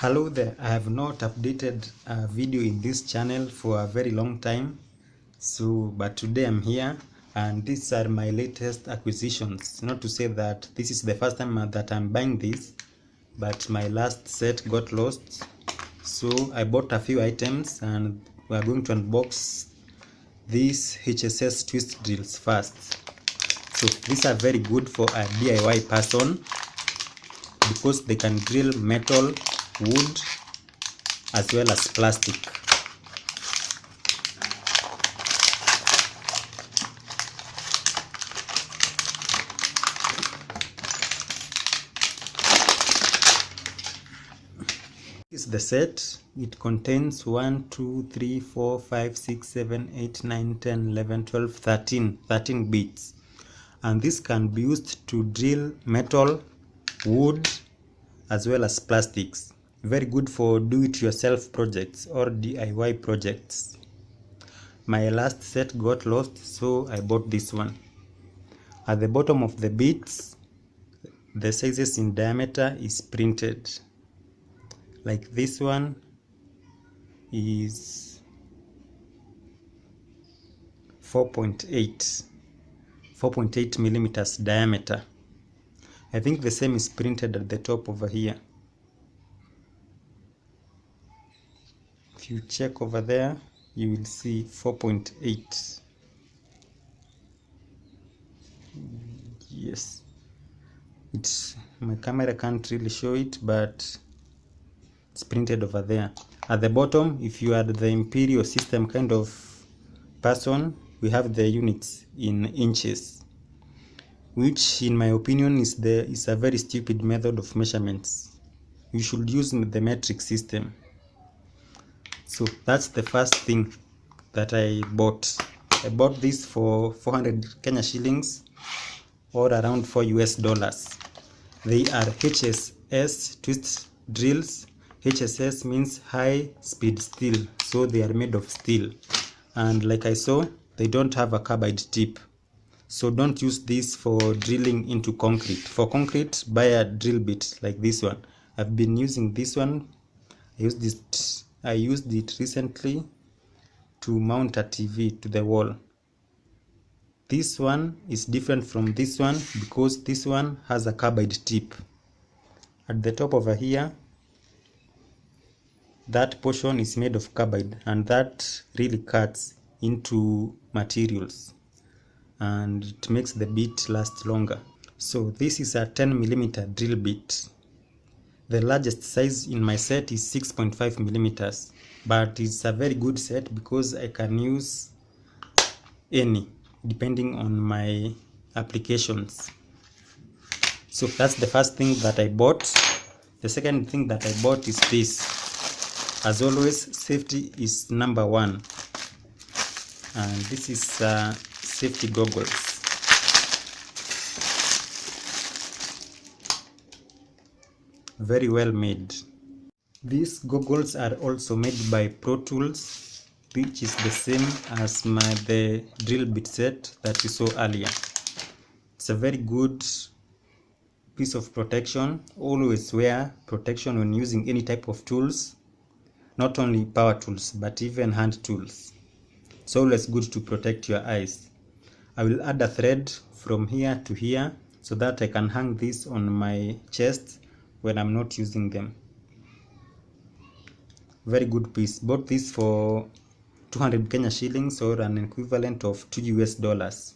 Hello there, I have not updated a video in this channel for a very long time, but today I'm here and these are my latest acquisitions. Not to say that this is the first time that I'm buying this, but my last set got lost, so I bought a few items and we are going to unbox these HSS twist drills first. So these are very good for a DIY person because they can drill metal, wood, as well as plastic. This is the set. It contains 1, 2, 3, 4, 5, 6, 7, 8, 9, 10, 11, 12, 13 bits. And this can be used to drill metal, wood, as well as plastics. Very good for do-it-yourself projects or DIY projects. My last set got lost, so I bought this one. At the bottom of the bits, the sizes in diameter is printed. Like this one is 4.8 millimeters diameter. I think the same is printed at the top over here. If you check over there, you will see 4.8. Yes, my camera can't really show it, but it's printed over there. At the bottom, if you are the imperial system kind of person, we have the units in inches, which in my opinion is a very stupid method of measurements. You should use the metric system. So that's the first thing that I bought. I bought this for 400 Kenya shillings or around $4 US. They are HSS twist drills. HSS means high speed steel, so they are made of steel, and like I saw, they don't have a carbide tip, so don't use this for drilling into concrete. For concrete, buy a drill bit like this one. I've been using this one. I used it recently to mount a TV to the wall. This one is different from this one because this one has a carbide tip. At the top over here, that portion is made of carbide, and that really cuts into materials and it makes the bit last longer. So this is a 10 millimeter drill bit. The largest size in my set is 6.5 millimeters, but it's a very good set because I can use any depending on my applications. So that's the first thing that I bought. The second thing that I bought is this. As always, safety is number one, and this is safety goggles. Very well made. These goggles are also made by Pro Tools, which is the same as the drill bit set that you saw earlier. It's a very good piece of protection. Always wear protection when using any type of tools, not only power tools but even hand tools. It's always good to protect your eyes. I will add a thread from here to here so that I can hang this on my chest when I'm not using them. Very good piece. Bought this for 200 Kenya shillings or an equivalent of $2 US.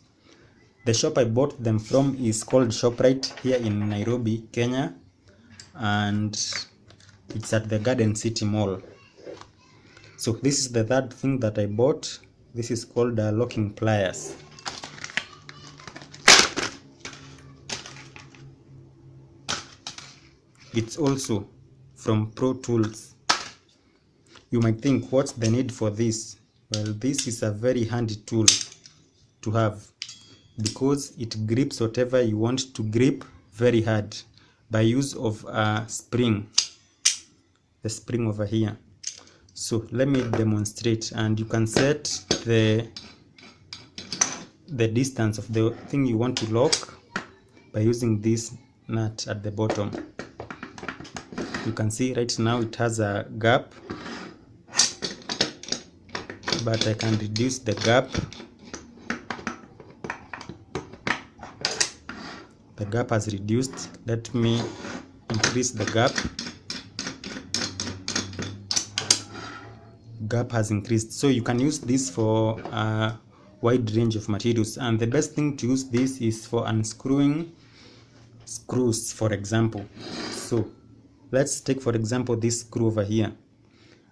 The shop I bought them from is called ShopRite here in Nairobi, Kenya, and it's at the Garden City Mall. So this is the third thing that I bought. This is called locking pliers. It's also from Pro Tools. You might think, what's the need for this? Well, this is a very handy tool to have because it grips whatever you want to grip very hard by use of a spring. The spring over here. So let me demonstrate, and you can set the distance of the thing you want to lock by using this nut at the bottom. You can see right now it has a gap, but I can reduce the gap. The gap has reduced. Let me increase the gap. Gap has increased. So you can use this for a wide range of materials, and the best thing to use this is for unscrewing screws, for example. So let's take for example this screw over here,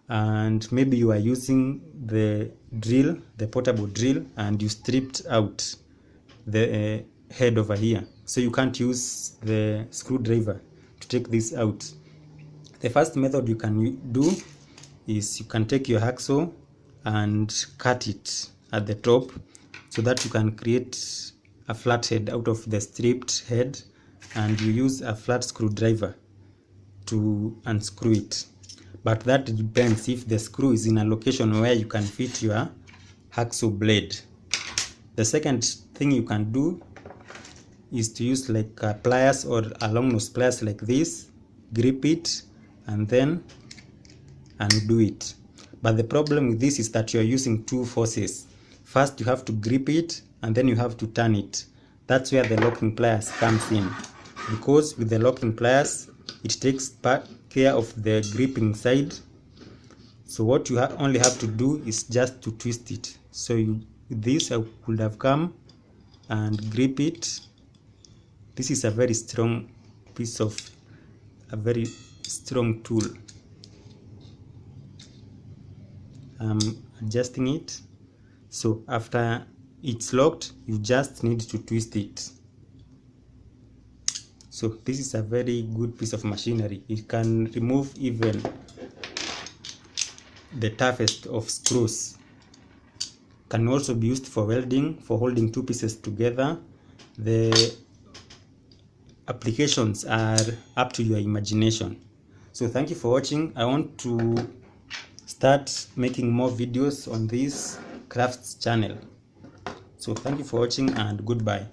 and maybe you are using the drill, the portable drill, and you stripped out the head over here, so you can't use the screwdriver to take this out. The first method you can do is you can take your hacksaw and cut it at the top so that you can create a flat head out of the stripped head, and you use a flat screwdriver to unscrew it. But that depends if the screw is in a location where you can fit your hacksaw blade. The second thing you can do is to use like pliers or a long nose pliers like this, grip it and then undo it. But the problem with this is that you are using two forces. First you have to grip it and then you have to turn it. That's where the locking pliers comes in, because with the locking pliers it takes care of the gripping side. So what you only have to do is just to twist it. So with this I could have come and grip it. This is a very strong piece of a very strong tool. I'm adjusting it. So after it's locked, you just need to twist it. So this is a very good piece of machinery. It can remove even the toughest of screws. Can also be used for welding, for holding two pieces together. The applications are up to your imagination. So thank you for watching. I want to start making more videos on this crafts channel. So thank you for watching and goodbye.